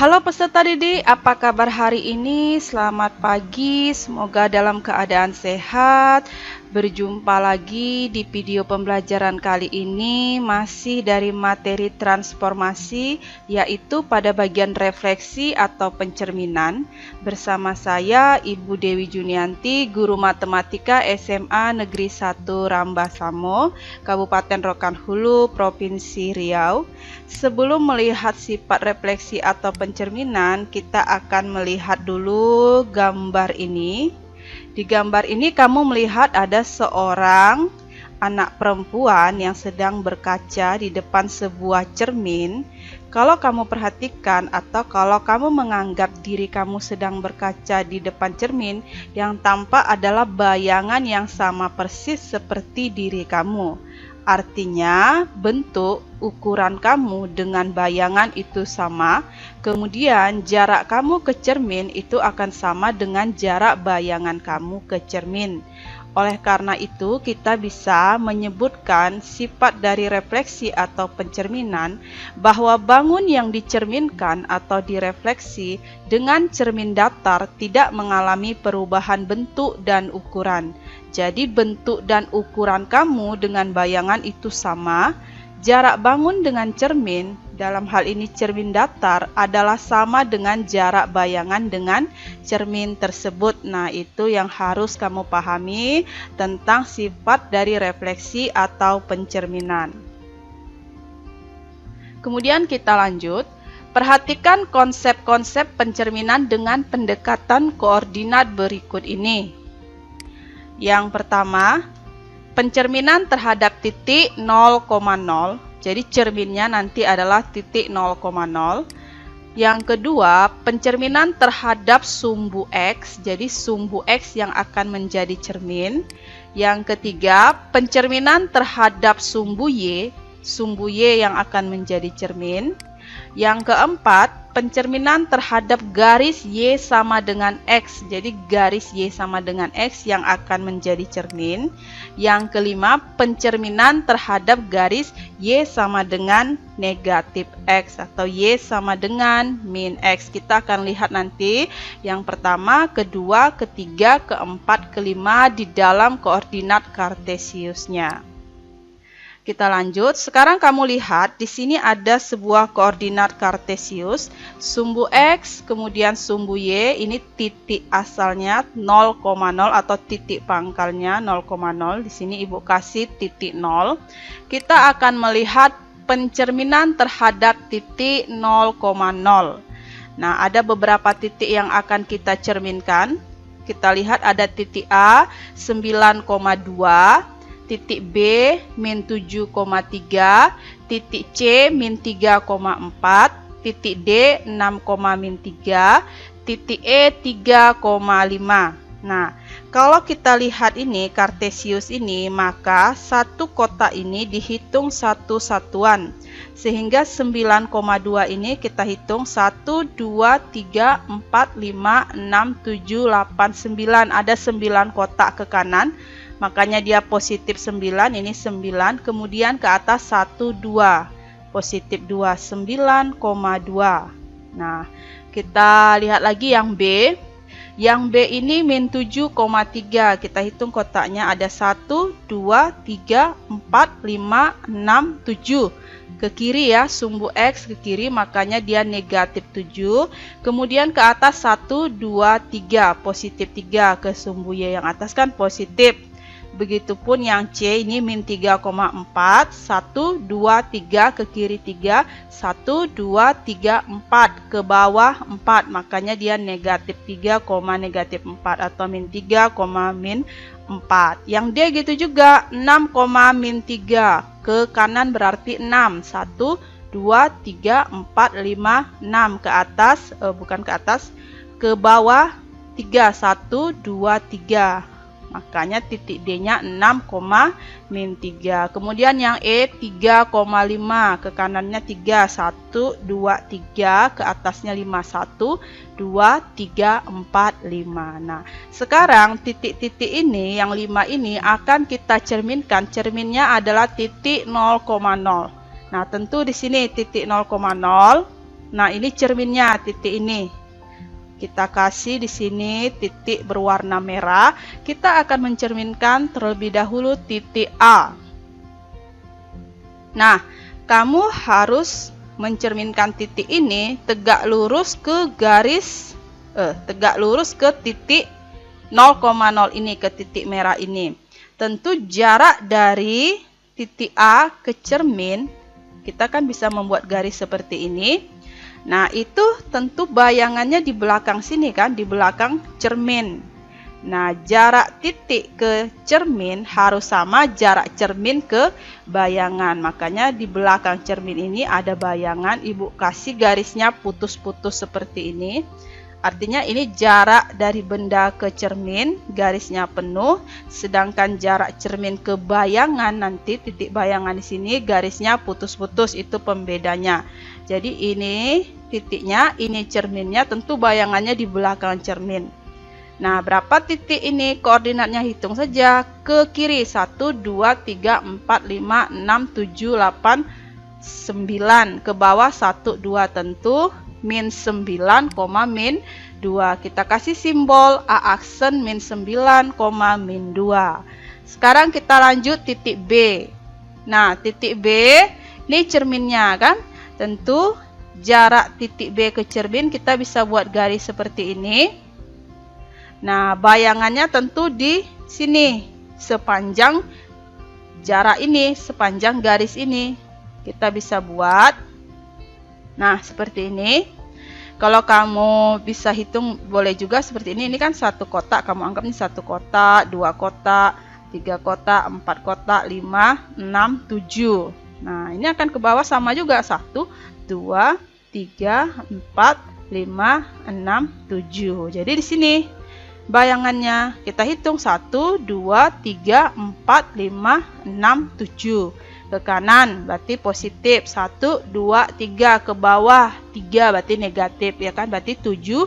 Halo peserta didik, apa kabar hari ini? Selamat pagi, semoga dalam keadaan sehat. Berjumpa lagi di video pembelajaran kali ini masih dari materi transformasi, yaitu pada bagian refleksi atau pencerminan. Bersama saya Ibu Dewi Junianti, Guru Matematika SMA Negeri 1 Rambasamo, Kabupaten Rokan Hulu, Provinsi Riau. Sebelum melihat sifat refleksi atau pencerminan, kita akan melihat dulu gambar ini. Di gambar ini kamu melihat ada seorang anak perempuan yang sedang berkaca di depan sebuah cermin. Kalau kamu perhatikan atau kalau kamu menganggap diri kamu sedang berkaca di depan cermin, yang tampak adalah bayangan yang sama persis seperti diri kamu. Artinya, bentuk ukuran kamu dengan bayangan itu sama, kemudian jarak kamu ke cermin itu akan sama dengan jarak bayangan kamu ke cermin. Oleh karena itu, kita bisa menyebutkan sifat dari refleksi atau pencerminan bahwa bangun yang dicerminkan atau direfleksi dengan cermin datar tidak mengalami perubahan bentuk dan ukuran. Jadi bentuk dan ukuran kamu dengan bayangan itu sama. Jarak bangun dengan cermin, dalam hal ini cermin datar, adalah sama dengan jarak bayangan dengan cermin tersebut. Nah, itu yang harus kamu pahami tentang sifat dari refleksi atau pencerminan. Kemudian kita lanjut. Perhatikan konsep-konsep pencerminan dengan pendekatan koordinat berikut ini. Yang pertama, pencerminan terhadap titik 0,0. Jadi cerminnya nanti adalah titik 0,0. Yang kedua, pencerminan terhadap sumbu X. Jadi sumbu X yang akan menjadi cermin. Yang ketiga, pencerminan terhadap sumbu Y. Sumbu Y yang akan menjadi cermin. Yang keempat, pencerminan terhadap garis Y sama dengan X. Jadi garis Y sama dengan X yang akan menjadi cermin. Yang kelima, pencerminan terhadap garis Y sama dengan negatif X atau Y sama dengan min X. Kita akan lihat nanti yang pertama, kedua, ketiga, keempat, kelima di dalam koordinat kartesiusnya. Kita lanjut. Sekarang kamu lihat di sini ada sebuah koordinat kartesius, sumbu X, kemudian sumbu Y, ini titik asalnya 0,0 atau titik pangkalnya 0,0. Di sini Ibu kasih titik 0. Kita akan melihat pencerminan terhadap titik 0,0. Nah, ada beberapa titik yang akan kita cerminkan. Kita lihat ada titik A 9,2, titik B min 7,3, titik C min 3,4, titik D 6,-3, titik E 3,5. Nah, kalau kita lihat ini kartesius ini, maka satu kotak ini dihitung satu satuan. Sehingga 9,2 ini kita hitung 1, 2, 3, 4, 5, 6, 7, 8, 9. Ada 9 kotak ke kanan. Makanya dia positif 9, ini 9, kemudian ke atas 1, 2, positif 2, 9,2. Nah, kita lihat lagi yang B. Yang B ini min 7,3, kita hitung kotaknya ada 1, 2, 3, 4, 5, 6, 7. Ke kiri ya, sumbu X ke kiri, makanya dia negatif 7. Kemudian ke atas 1, 2, 3, positif 3, ke sumbu Y yang atas kan positif. Begitupun yang C ini min 3,4, 1, 2, 3, ke kiri 3, 1, 2, 3, 4, ke bawah 4, makanya dia negatif 3, negatif 4 atau min 3, min 4. Yang D gitu juga 6, min 3, ke kanan berarti 6, 1, 2, 3, 4, 5, 6, ke atas, bukan ke atas, ke bawah 3, 1, 2, 3. Makanya titik D-nya 6, min 3. Kemudian yang E 3,5, ke kanannya 3, 1, 2, 3, ke atasnya 5, 1, 2, 3, 4, 5. Nah, sekarang titik-titik ini, yang 5 ini akan kita cerminkan. Cerminnya adalah titik 0,0. Nah, tentu di sini titik 0,0 Nah, ini cerminnya, titik ini. Kita kasih di sini titik berwarna merah. Kita akan mencerminkan terlebih dahulu titik A. Nah, kamu harus mencerminkan titik ini tegak lurus ke garis, tegak lurus ke titik 0,0 ini, ke titik merah ini. Tentu jarak dari titik A ke cermin, kita kan bisa membuat garis seperti ini. Nah, itu tentu bayangannya di belakang sini kan, di belakang cermin. Nah, jarak titik ke cermin harus sama jarak cermin ke bayangan. Makanya di belakang cermin ini ada bayangan, Ibu kasih garisnya putus-putus seperti ini. Artinya ini jarak dari benda ke cermin, garisnya penuh, sedangkan jarak cermin ke bayangan nanti titik bayangan di sini garisnya putus-putus, itu pembedanya. Jadi ini titiknya, ini cerminnya, tentu bayangannya di belakang cermin. Nah, berapa titik ini? Koordinatnya hitung saja. Ke kiri 1, 2, 3, 4, 5, 6, 7, 8, 9. Ke bawah 1, 2, tentu min 9, min 2. Kita kasih simbol A aksen min 9, min 2. Sekarang kita lanjut titik B. Nah, titik B ini cerminnya kan. Tentu jarak titik B ke cermin kita bisa buat garis seperti ini. Nah, bayangannya tentu di sini, sepanjang jarak ini, sepanjang garis ini. Kita bisa buat. Nah, seperti ini. Kalau kamu bisa hitung, boleh juga seperti ini. Ini kan satu kotak, kamu anggap ini satu kotak, 2 kotak, 3 kotak, 4 kotak, 5, 6, 7. Nah, ini akan ke bawah sama juga. 1, 2, 3, 4, 5, 6, 7. Jadi di sini bayangannya kita hitung 1, 2, 3, 4, 5, 6, 7. Ke kanan berarti positif, 1, 2, 3. Ke bawah 3 berarti negatif, ya kan? Berarti 7,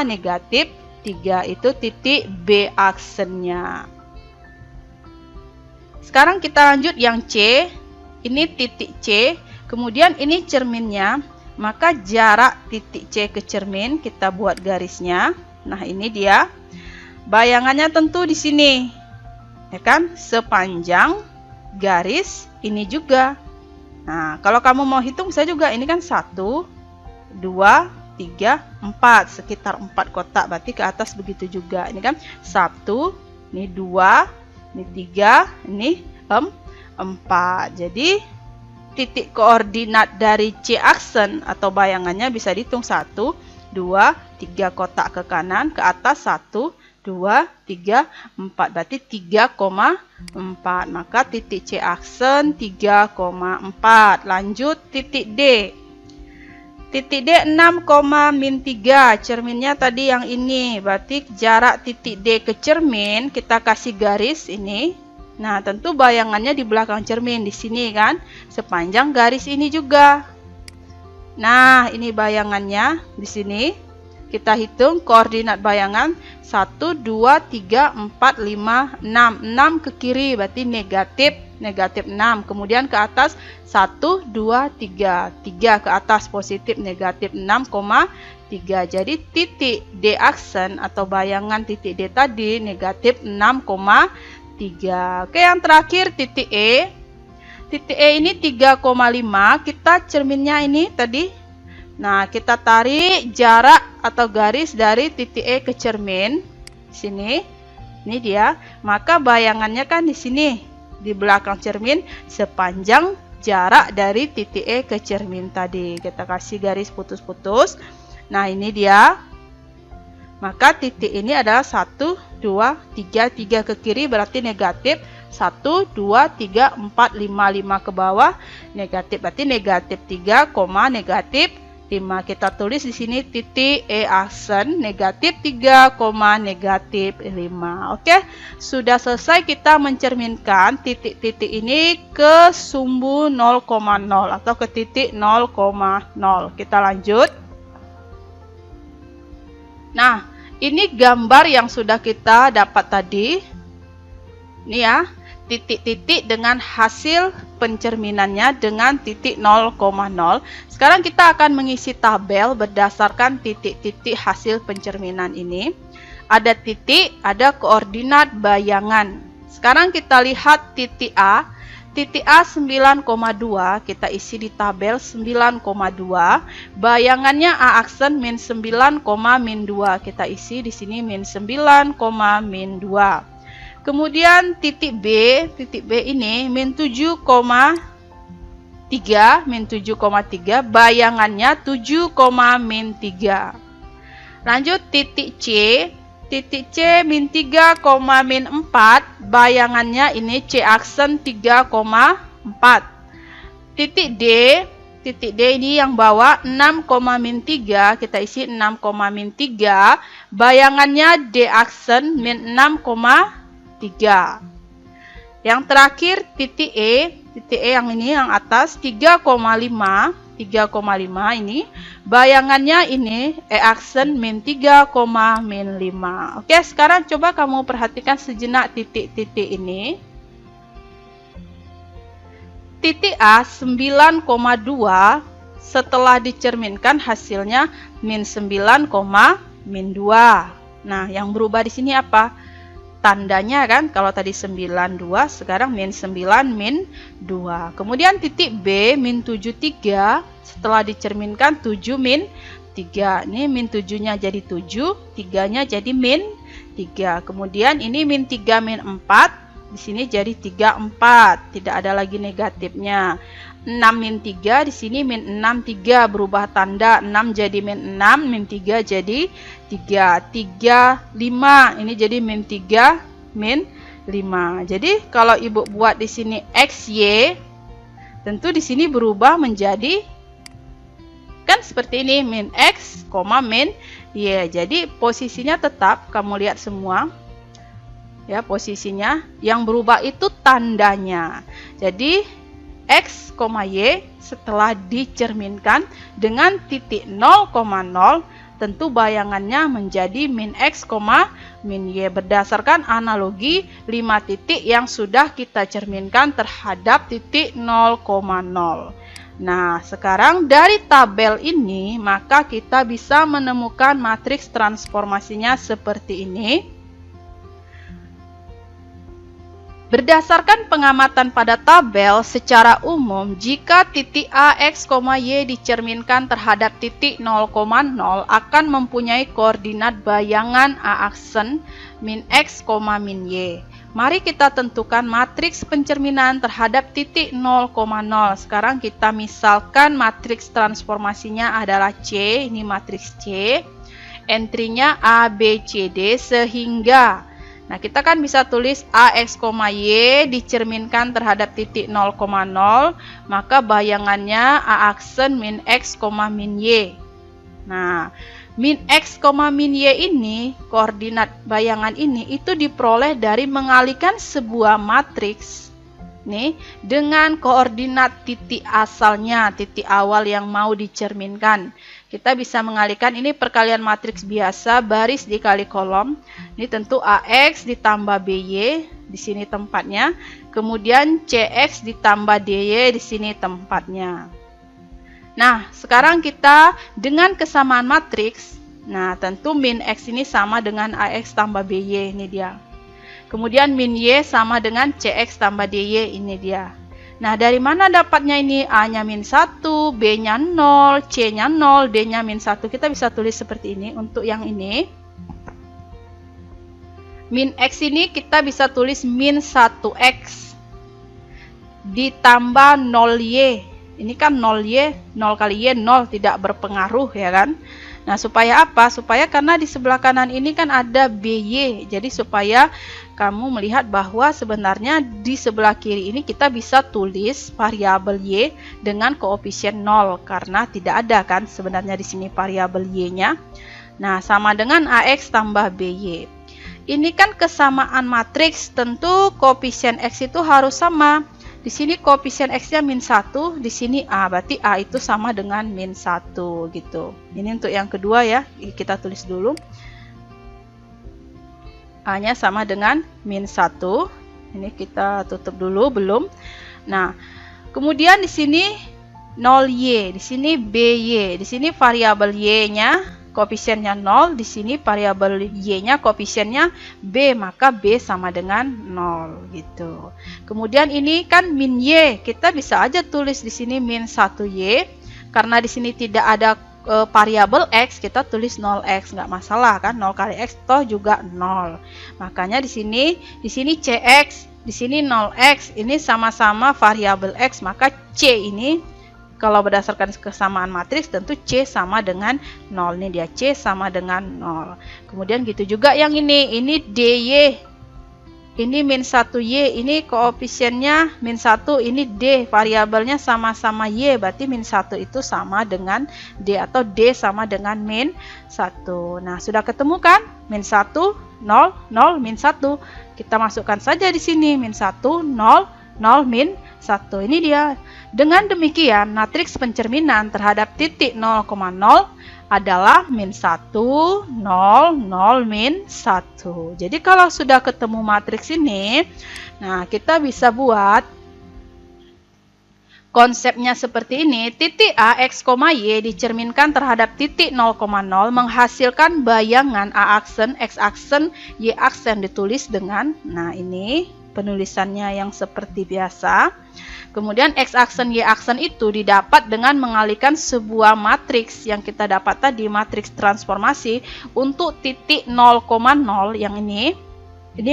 negatif 3 itu titik B aksennya. Sekarang kita lanjut yang C. Ini titik C, kemudian ini cerminnya. Maka jarak titik C ke cermin kita buat garisnya. Nah, ini dia. Bayangannya tentu di sini, ya kan? Sepanjang garis ini juga. Nah, kalau kamu mau hitung saya juga, ini kan 1, 2, 3, 4, sekitar 4 kotak, berarti ke atas begitu juga. Ini kan 1, ini 2, ini 3, ini 4. Jadi titik koordinat dari C aksen atau bayangannya bisa dihitung 1, 2, 3 kotak ke kanan, ke atas 1, 2, 3, 4. Berarti 3,4. Maka titik C aksen 3,4. Lanjut titik D. Titik D 6, min 3. Cerminnya tadi yang ini. Berarti jarak titik D ke cermin kita kasih garis ini. Nah, tentu bayangannya di belakang cermin di sini kan, sepanjang garis ini juga. Nah, ini bayangannya di sini. Kita hitung koordinat bayangan 1, 2, 3, 4, 5, 6. 6 ke kiri berarti negatif 6. Kemudian ke atas 1, 2, 3. 3 ke atas positif negatif 6,3. Jadi titik D aksen atau bayangan titik D tadi negatif 6,3. Oke, yang terakhir titik E. Titik E ini 3,5. Kita cerminnya ini tadi. Nah, kita tarik jarak atau garis dari titik E ke cermin. Sini. Ini dia. Maka bayangannya kan di sini, di belakang cermin sepanjang jarak dari titik E ke cermin tadi. Kita kasih garis putus-putus. Nah, ini dia. Maka titik ini adalah 1, 2, 3, 3 ke kiri berarti negatif. 1, 2, 3, 4, 5, 5 ke bawah negatif. Berarti negatif 3, negatif 5. Kita tulis di sini titik E aksen negatif 3, negatif 5. Oke, sudah selesai kita mencerminkan titik-titik ini ke sumbu 0,0 atau ke titik 0,0. Kita lanjut. Nah, ini gambar yang sudah kita dapat tadi. Ini ya, titik-titik dengan hasil pencerminannya dengan titik 0,0. Sekarang kita akan mengisi tabel berdasarkan titik-titik hasil pencerminan ini. Ada titik, ada koordinat bayangan. Sekarang kita lihat titik A. Titik A 9,2, kita isi di tabel 9,2. Bayangannya A aksen min 9, min 2. Kita isi di sini min 9, min 2. Kemudian titik B ini min 7,3, bayangannya 7, min 3. Lanjut titik C min 3, min 4, bayangannya ini C aksen 3,4. Titik D ini yang bawah 6, min 3, kita isi 6, min 3, bayangannya D aksen min 6,3. Yang terakhir titik E yang ini yang atas 3,5 ini, bayangannya ini E aksen min 3, min 5. Oke, sekarang coba kamu perhatikan sejenak titik-titik ini. Titik A 9,2 setelah dicerminkan hasilnya min 9, min 2. Nah, yang berubah di sini apa? Tandanya kan, kalau tadi 92, sekarang min 9, min 2. Kemudian titik B min 73 setelah dicerminkan 7, min 3. Ini min 7-nya jadi 7, 3-nya jadi min 3. Kemudian ini min 3, min 4, di sini jadi 3, 4. Tidak ada lagi negatifnya. 6 min 3, di sini min 6, 3, berubah tanda. 6 jadi min 6, min 3 jadi 3, 5, ini jadi min 3, min 5. Jadi kalau ibu buat di sini XY, tentu di sini berubah menjadi kan seperti ini, min X, min Y. Jadi posisinya tetap, kamu lihat semua. Ya, posisinya yang berubah itu tandanya. Jadi X, Y setelah dicerminkan dengan titik 0,0, tentu bayangannya menjadi min X, min Y berdasarkan analogi 5 titik yang sudah kita cerminkan terhadap titik 0,0. Nah, sekarang dari tabel ini maka kita bisa menemukan matriks transformasinya seperti ini. Berdasarkan pengamatan pada tabel, secara umum jika titik A, X, Y dicerminkan terhadap titik 0,0 akan mempunyai koordinat bayangan A aksen min X, min Y. Mari kita tentukan matriks pencerminan terhadap titik 0,0. Sekarang kita misalkan matriks transformasinya adalah C, ini matriks C. Entry-nya A, B, C, D sehingga nah, kita kan bisa tulis A, X, Y dicerminkan terhadap titik 0,0, maka bayangannya A aksen min X, min Y. Nah, min X, min Y ini, koordinat bayangan ini, itu diperoleh dari mengalihkan sebuah matriks nih dengan koordinat titik asalnya, titik awal yang mau dicerminkan. Kita bisa mengalihkan ini perkalian matriks biasa, baris dikali kolom. Ini tentu AX ditambah BY, di sini tempatnya. Kemudian CX ditambah DY, di sini tempatnya. Nah, sekarang kita dengan kesamaan matriks, nah tentu min X ini sama dengan AX tambah BY, ini dia. Kemudian min Y sama dengan CX tambah DY, ini dia. Nah, dari mana dapatnya ini? A-nya min 1, B-nya 0, C-nya 0, D-nya min 1. Kita bisa tulis seperti ini. Untuk yang ini, min X ini kita bisa tulis min 1X ditambah 0Y. Ini kan 0Y, 0 kali Y, 0 tidak berpengaruh ya kan. Nah, supaya apa? Supaya karena di sebelah kanan ini kan ada BY. Jadi supaya kamu melihat bahwa sebenarnya di sebelah kiri ini kita bisa tulis variabel Y dengan koefisien 0 karena tidak ada kan sebenarnya di sini variabel Y-nya. Nah, sama dengan AX tambah BY. Ini kan kesamaan matriks, tentu koefisien X itu harus sama. Di sini koefisien X-nya min 1, di sini A, berarti A itu sama dengan min 1 gitu. Ini untuk yang kedua ya, kita tulis dulu. A-nya sama dengan min 1. Ini kita tutup dulu, belum. Nah, kemudian di sini 0y, di sini by, di sini variabel y-nya koefisiennya 0, di sini variabel y-nya koefisiennya b, maka b sama dengan 0 gitu. Kemudian ini kan min y, kita bisa aja tulis di sini min 1y, karena di sini tidak ada variabel x, kita tulis 0x, nggak masalah kan, 0 kali x toh juga 0. Makanya di sini cx, di sini 0x, ini sama-sama variabel x, maka c ini kalau berdasarkan kesamaan matriks tentu C sama dengan 0. Ini dia C sama dengan 0. Kemudian gitu juga yang ini DY. Ini min 1Y, ini koefisiennya min 1, ini D, variabelnya sama-sama Y, berarti min 1 itu sama dengan D atau D sama dengan min 1. Nah, sudah ketemu kan? Min 1, 0, 0, min 1. Kita masukkan saja di sini min 1, 0, 0, min 1. Ini dia. Dengan demikian, matriks pencerminan terhadap titik 0,0 adalah min 1, 0, 0, min 1. Jadi kalau sudah ketemu matriks ini, nah kita bisa buat konsepnya seperti ini. Titik A, X, Y dicerminkan terhadap titik 0,0 menghasilkan bayangan A aksen, X aksen, Y aksen ditulis dengan, nah ini penulisannya yang seperti biasa. Kemudian X aksen, Y aksen itu didapat dengan mengalihkan sebuah matriks yang kita dapat tadi, matriks transformasi untuk titik 0,0 yang ini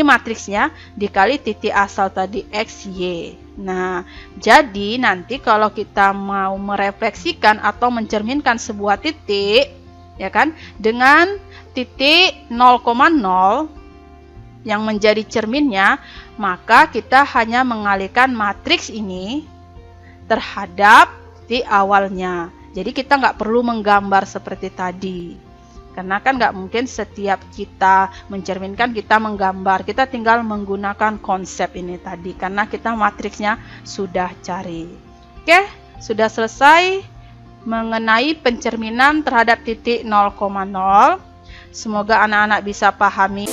matriksnya dikali titik asal tadi X, Y. Nah, jadi nanti kalau kita mau merefleksikan atau mencerminkan sebuah titik, ya kan, dengan titik 0,0 yang menjadi cerminnya, maka kita hanya mengalihkan matriks ini terhadap titik awalnya. Jadi kita nggak perlu menggambar seperti tadi, karena kan nggak mungkin setiap kita mencerminkan kita menggambar. Kita tinggal menggunakan konsep ini tadi, karena kita matriksnya sudah cari. Oke, sudah selesai mengenai pencerminan terhadap titik 0,0. Semoga anak-anak bisa pahami.